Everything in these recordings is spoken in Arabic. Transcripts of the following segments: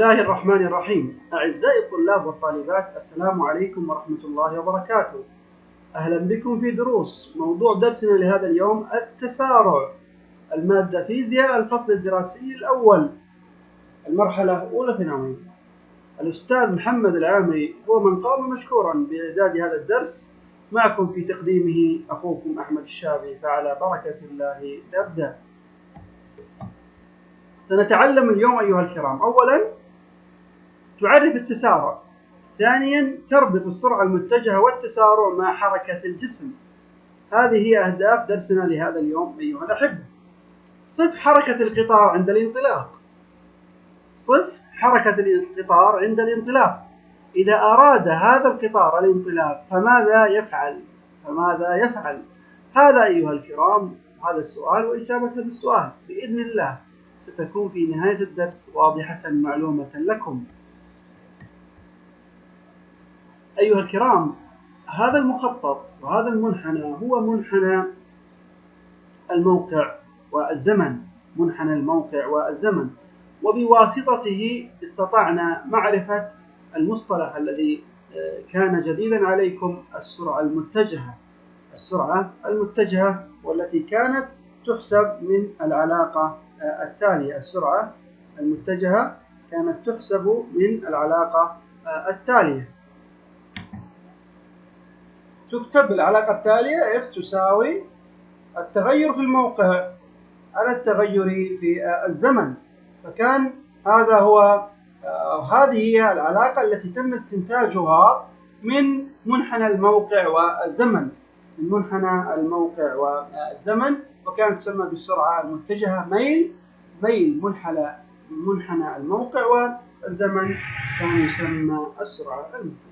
الله الرحمن الرحيم. أعزائي الطلاب والطالبات، السلام عليكم ورحمة الله وبركاته. أهلا بكم في دروس. موضوع درسنا لهذا اليوم التسارع، المادة فيزياء، الفصل الدراسي الأول، المرحلة الأولى ثانوي. الأستاذ محمد العامري هو من قام مشكورا بإعداد هذا الدرس، معكم في تقديمه أخوكم أحمد الشابي، فعلى بركة الله نبدأ. سنتعلم اليوم أيها الكرام، أولا تعرف التسارع، ثانيا تربط السرعة المتجهة والتسارع مع حركة الجسم. هذه هي أهداف درسنا لهذا اليوم أيها الأحبة. صف حركة القطار عند الانطلاق. صف حركة القطار عند الانطلاق. إذا أراد هذا القطار الانطلاق فماذا يفعل؟ هذا أيها الكرام هذا السؤال وإجابة هذا السؤال بإذن الله ستكون في نهاية الدرس واضحة معلومة لكم. أيها الكرام، هذا المخطط وهذا المنحنى هو منحنى الموقع والزمن، منحنى الموقع والزمن، وبواسطته استطعنا معرفة المصطلح الذي كان جديدا عليكم، السرعة المتجهة، والتي كانت تحسب من العلاقة التالية. السرعة المتجهة كانت تحسب من العلاقة التالية. تكتب العلاقة التالية F تساوي التغير في الموقع على التغير في الزمن. فكان هذه هي العلاقة التي تم استنتاجها من منحنى الموقع والزمن، وكانت تسمى بالسرعة المتجهة. ميل منحنى الموقع والزمن كان يسمى السرعة المتجهة.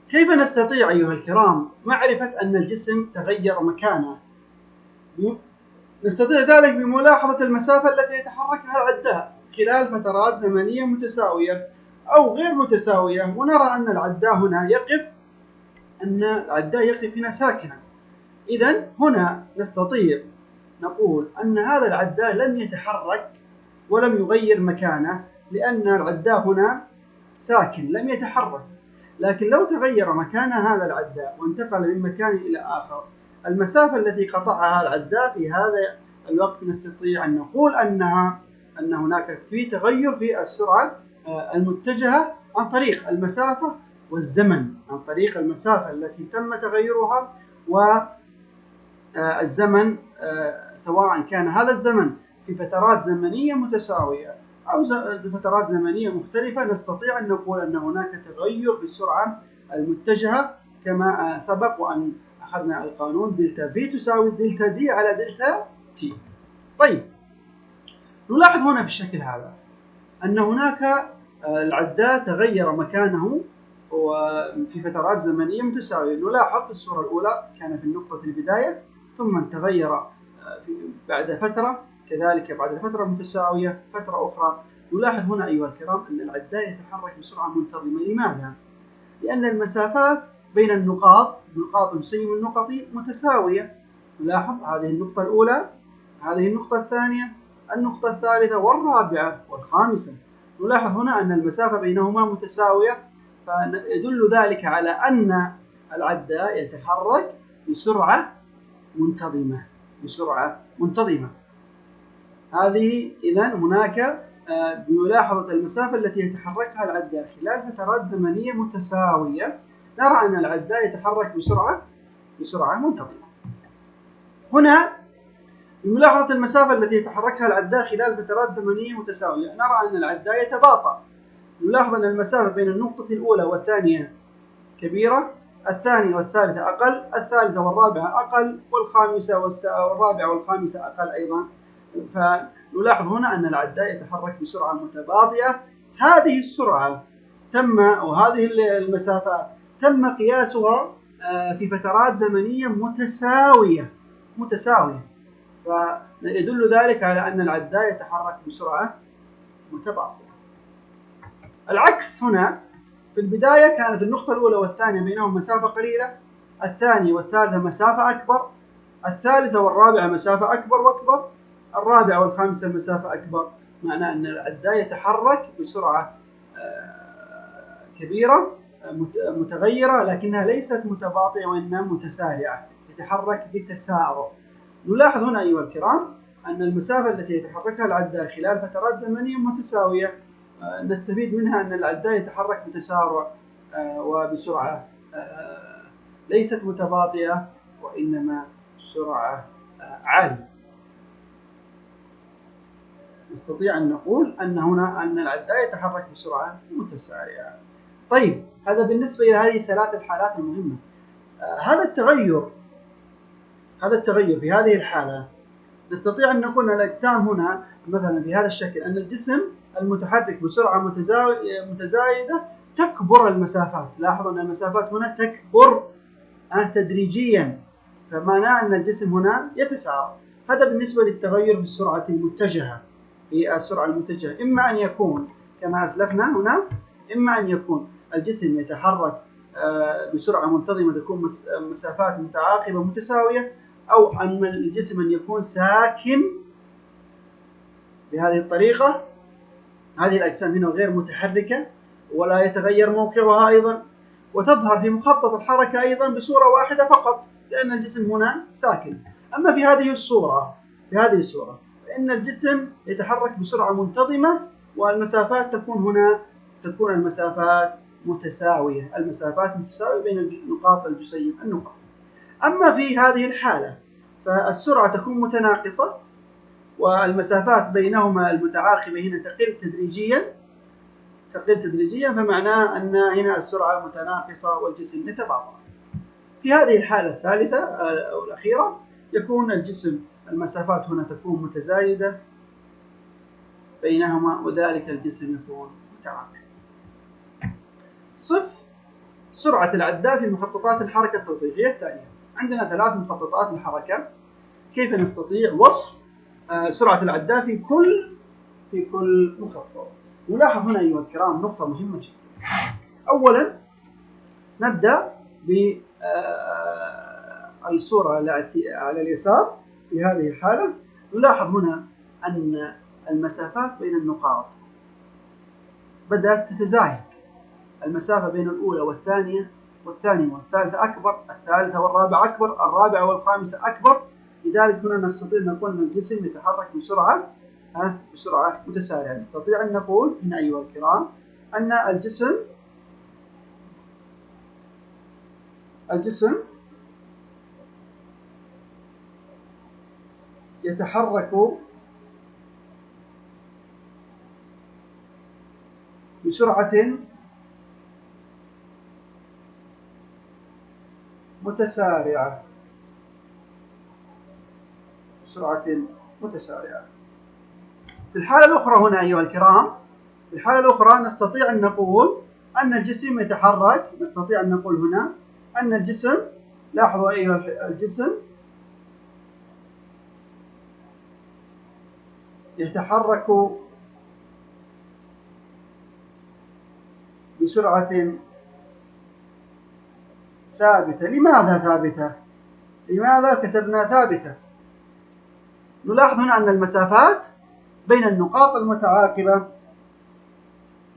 كيف نستطيع أيها الكرام معرفة أن الجسم تغير مكانه؟ نستطيع ذلك بملاحظة المسافة التي يتحركها العداء خلال فترات زمنية متساوية أو غير متساوية، ونرى أن العداء يقف هنا ساكنا. إذن هنا نستطيع نقول أن هذا العداء لم يتحرك ولم يغير مكانه، لأن العداء هنا ساكن لم يتحرك. لكن لو تغير مكان هذا العداء وانتقل من مكان إلى آخر، المسافة التي قطعها العداء في هذا الوقت نستطيع أن نقول أن هناك تغير في السرعة المتجهة عن طريق المسافة والزمن، عن طريق المسافة التي تم تغيرها والزمن، سواء كان هذا الزمن في فترات زمنية متساوية أو فترات زمنية مختلفة. نستطيع أن نقول أن هناك تغير في السرعة المتجهة كما سبق وأن أخذنا القانون دلتا في تساوي دلتا دي على دلتا تي. طيب، نلاحظ هنا بالشكل هذا أن هناك العداء تغير مكانه وفي فترات زمنية متساوية. نلاحظ في الصورة الأولى كان في النقطة البداية، ثم تغير بعد فترة، كذلك بعد فترة متساوية فترة أخرى. نلاحظ هنا أيها الكرام أن العداء يتحرك بسرعة منتظمة. لماذا؟ لأن المسافات بين نقاط نسمى النقط متساوية. نلاحظ هذه النقطة الأولى، هذه النقطة الثانية، النقطة الثالثة والرابعة والخامسة. نلاحظ هنا أن المسافة بينهما متساوية، فيدل ذلك على أن العداء يتحرك بسرعة منتظمة. هذه إذن هناك بملاحظة المسافة التي يتحركها العداء خلال فترات زمنية متساوية، نرى أن العداء يتحرك بسرعة منتظمة. هنا بملاحظة المسافة التي يتحركها العداء خلال فترات زمنية متساوية، نرى أن العداء يتباطأ. نلاحظ أن المسافة بين النقطة الأولى والثانية كبيرة، الثانية والثالثة أقل، الثالثة والرابعة أقل، والخامسة والرابعة والخامسة أقل أيضا. فنلاحظ هنا أن العداء يتحرك بسرعة متباطئة. هذه السرعة وهذه المسافات تم قياسها في فترات زمنية متساوية، فيدل ذلك على أن العداء يتحرك بسرعة متباطئة. العكس هنا، في البداية كانت النقطة الأولى والثانية بينهم مسافة قليلة، الثانية والثالثة مسافة أكبر، الثالثة والرابعة مسافة أكبر وأكبر، الرابعة والخامسة المسافة أكبر، معناه أن العداء يتحرك بسرعة كبيرة متغيرة، لكنها ليست متباطئة وإنما متسارعة، يتحرك بتسارع. نلاحظ هنا أيها الكرام أن المسافة التي يتحركها العداء خلال فترات زمنية متساوية نستفيد منها أن العداء يتحرك بتسارع وبسرعة ليست متباطئة وإنما سرعة عالية. نستطيع أن نقول أن العداء يتحرك بسرعة متسارعة. طيب، هذا بالنسبة إلى هذه الثلاث الحالات المهمة. هذا التغير في هذه الحالة نستطيع أن نقول أن الأجسام هنا مثلا في هذا الشكل، أن الجسم المتحرك بسرعة متزايدة تكبر المسافات. لاحظوا أن المسافات هنا تكبر تدريجيا، فمعناه أن الجسم هنا يتسارع. هذا بالنسبة للتغير في السرعة المتجهة. في السرعة المتجهة إما أن يكون كما أسلفنا هنا، إما أن يكون الجسم يتحرك بسرعة منتظمة تكون مسافات متعاقبة متساوية، أو أن الجسم أن يكون ساكن بهذه الطريقة. هذه الأجسام هنا غير متحركة ولا يتغير موقعها أيضا، وتظهر في مخطط الحركة أيضا بصورة واحدة فقط، لأن الجسم هنا ساكن. أما في هذه الصورة فإن الجسم يتحرك بسرعة منتظمة، والمسافات تكون المسافات متساوية، بين نقاط الجسيم النقاط. أما في هذه الحالة فالسرعة تكون متناقصة، والمسافات بينهما المتعاقبة هنا تقل تدريجيا، فمعناه أن هنا السرعة متناقصة والجسم يتباطأ. في هذه الحالة الثالثة أو الأخيرة يكون الجسم المسافات هنا تكون متزايدة بينهما، وذلك الجسم يكون متعاقب. صف سرعة العداء في مخططات الحركة التوظيفية التالية. عندنا 3 مخططات الحركة. كيف نستطيع وصف سرعة العداء في كل مخطط؟ نلاحظ هنا أيها الكرام نقطة مهمة جدا. أولا نبدأ بالصورة على اليسار. في هذه الحالة نلاحظ هنا أن المسافات بين النقاط بدأت تتزايد. المسافة بين الأولى والثانية والثالثة أكبر، الثالثة والرابعة أكبر، الرابعة والخامسة أكبر. لذلك هنا نستطيع أن نقول أن الجسم يتحرك بسرعة متسارعة. نستطيع أن نقول هنا أيها الكرام أن الجسم يتحرك بسرعة متسارعة. في الحالة الأخرى هنا أيها الكرام، نستطيع أن نقول أن الجسم يتحرك. نستطيع أن نقول هنا أن الجسم، لاحظوا أيها الجسم يتحرك بسرعة ثابتة. لماذا ثابتة؟ لماذا كتبنا ثابتة؟ نلاحظ هنا أن المسافات بين النقاط المتعاقبة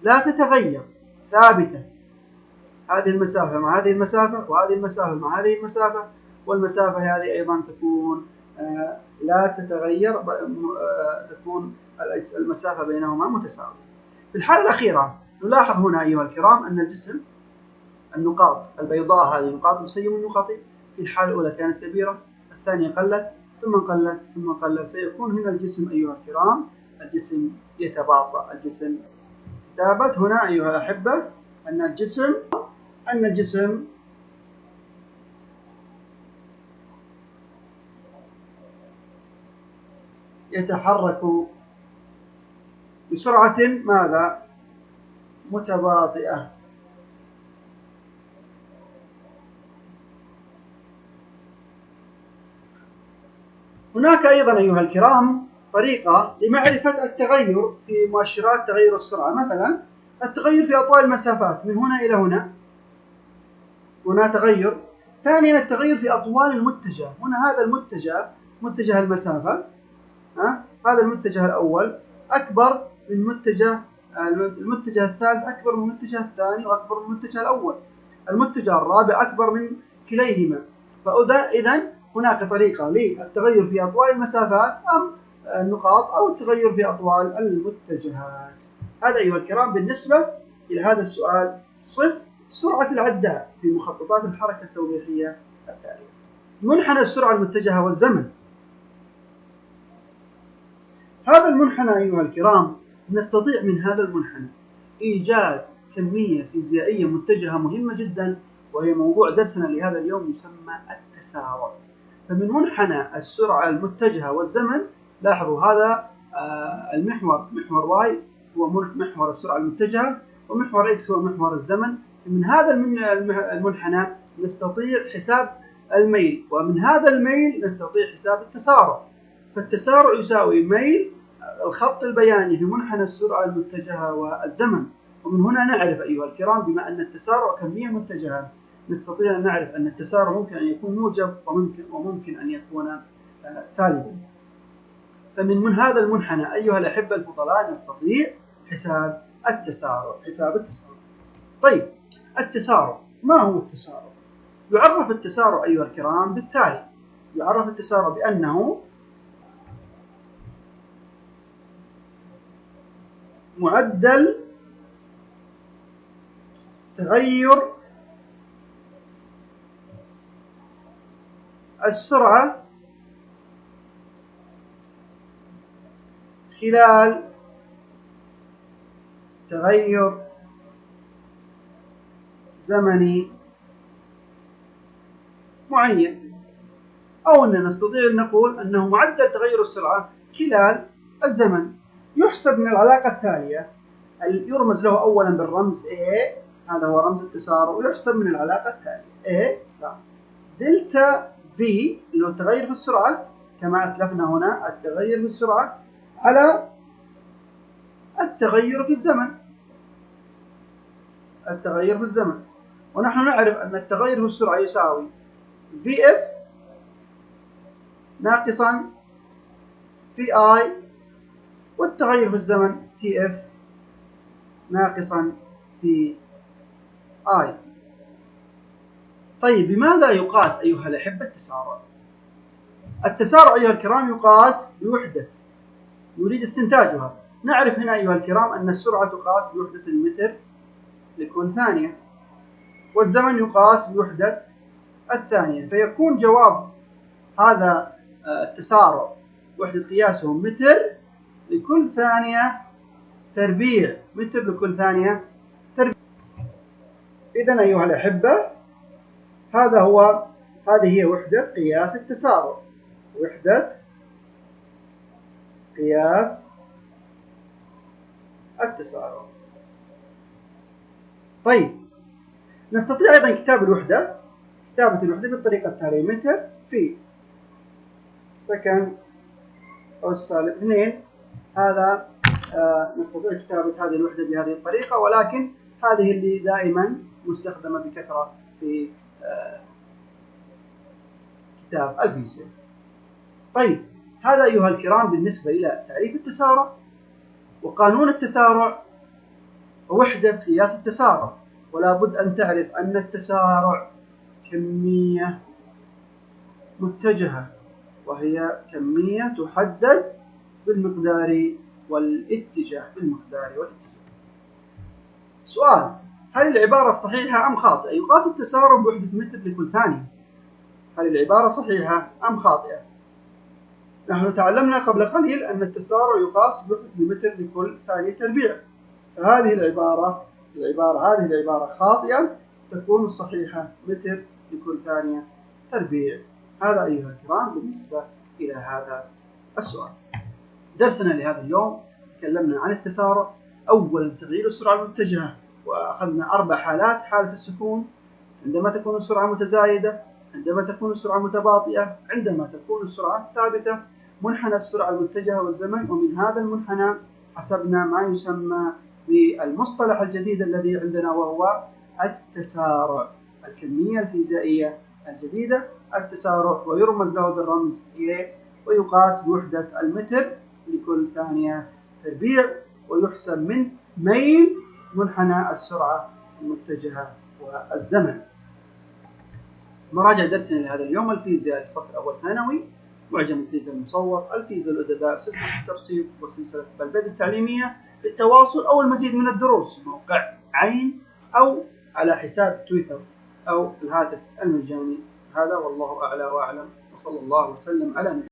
لا تتغير، ثابتة. هذه المسافة مع هذه المسافة، وهذه المسافة مع هذه المسافة، والمسافة هذه أيضا تكون لا تتغير، تكون المسافة بينهما متساوية. في الحالة الأخيرة نلاحظ هنا أيها الكرام أن الجسم النقاط البيضاء هذه نقاط تسيم النقطي. في الحالة الأولى كانت كبيرة، الثانية قلت ثم قلت، فيكون هنا الجسم أيها الكرام الجسم يتباطأ. الجسم ثابت هنا أيها الأحبة أن الجسم يتحرك بسرعة ماذا؟ متباطئة. هناك أيضا أيها الكرام طريقة لمعرفة التغير في مؤشرات تغير السرعة. مثلا التغير في أطوال المسافات من هنا إلى هنا تغير. ثانيا التغير في أطوال المتجه. هنا هذا المتجه متجه المسافة هذا المتجه الأول أكبر من المتجه الثالث أكبر من المتجه الثاني وأكبر من المتجه الأول. المتجه الرابع أكبر من كليهما. فإذا هناك طريقة للتغير في أطوال المسافات أم النقاط أو التغير في أطوال المتجهات. هذا أيها الكرام بالنسبة إلى هذا السؤال. صف سرعة العداء في مخططات الحركة التوضيحية التالية. منحنى السرعة المتجهة والزمن. هذا المنحنى أيها الكرام نستطيع من هذا المنحنى إيجاد كمية فيزيائية متجهة مهمة جدا، وهي موضوع درسنا لهذا اليوم، يسمى التسارع. فمن منحنى السرعة المتجهة والزمن، لاحظوا هذا المحور محور واي هو محور السرعة المتجهة، ومحور اكس هو محور الزمن. من هذا المنحنى نستطيع حساب الميل، ومن هذا الميل نستطيع حساب التسارع. فالتسارع يساوي ميل الخط البياني في منحنى السرعة المتجهة والزمن. ومن هنا نعرف أيها الكرام بما أن التسارع كمية متجهة، نستطيع أن نعرف أن التسارع ممكن أن يكون موجب وممكن أن يكون سالبا. فمن هذا المنحنى أيها الأحبة الفضلاء نستطيع حساب التسارع. طيب التسارع، ما هو التسارع؟ يعرف التسارع أيها الكرام بالتالي. يعرف التسارع بأنه معدل تغير السرعة خلال تغير زمني معين، أو أننا نستطيع أن نقول أنه معدل تغير السرعة خلال الزمن. يحسب من العلاقة التالية، يرمز له أولا بالرمز A، هذا هو رمز التسارع، ويحسب من العلاقة التالية A يساوي دلتا V اللي هو التغير في السرعة كما أسلفنا هنا، التغير في السرعة على التغير في الزمن. التغير في الزمن، ونحن نعرف أن التغير في السرعة يساوي VF ناقصا VI، والتغير في الزمن TF ناقصا VI. طيب بماذا يقاس أيها الأحبة التسارع؟ التسارع أيها الكرام يقاس بوحدة نريد استنتاجها. نعرف هنا أيها الكرام أن السرعة تقاس بوحدة المتر لكل ثانية، والزمن يقاس بوحدة الثانية، فيكون جواب هذا التسارع وحدة قياسه متر لكل ثانية تربيع. متر لكل ثانية تربيع. إذن أيها الأحبة هذه هي وحدة قياس التسارع. وحدة قياس التسارع. طيب نستطيع أيضا كتابة الوحدة بالطريقة التالية: متر في سكند أس سالب 2. هذا نستطيع كتابة هذه الوحدة بهذه الطريقة، ولكن هذه اللي دائما مستخدمة بكثرة في كتاب الفيزياء. طيب هذا أيها الكرام بالنسبة إلى تعريف التسارع وقانون التسارع ووحدة قياس التسارع. ولا بد أن تعرف أن التسارع كمية متجهة، وهي كمية تحدد بالمقدار والاتجاه. سؤال: هل العبارة صحيحة أم خاطئة؟ يقاس التسارع بوحدة متر لكل ثانية. هل العبارة صحيحة أم خاطئة؟ نحن تعلمنا قبل قليل أن التسارع يقاس بوحدة متر لكل ثانية تربيع، فهذه العبارة خاطئة، تكون الصحيحة متر لكل ثانية تربيع. هذا أيها الكرام بالنسبة إلى هذا السؤال. درسنا لهذا اليوم تكلمنا عن التسارع. أولا تغيير السرعة المتجهة، وأخذنا 4 حالات: حالة السكون، عندما تكون السرعة متزايدة، عندما تكون السرعة متباطئة، عندما تكون السرعة ثابتة، منحنى السرعة المتجهة والزمن. ومن هذا المنحنى حسبنا ما يسمى بالمصطلح الجديد الذي عندنا، وهو التسارع، الكمية الفيزيائية الجديدة التسارع، ويرمز له بالرمز A ويقاس بوحدة المتر لكل ثانية تربيع، ويحسب من ميل منحنى السرعة المتجهة والزمن. مراجع درسنا لهذا اليوم: الفيزياء الصف الأول ثانوي، معجم الفيزياء المصور، الفيزياء الأدباء، سلسلة الترسيب وسلسلة البث التعليمية للتواصل أو المزيد من الدروس، موقع عين أو على حساب تويتر أو الهاتف المجاني. هذا والله أعلى وأعلم، وصلى الله وسلم على نبينا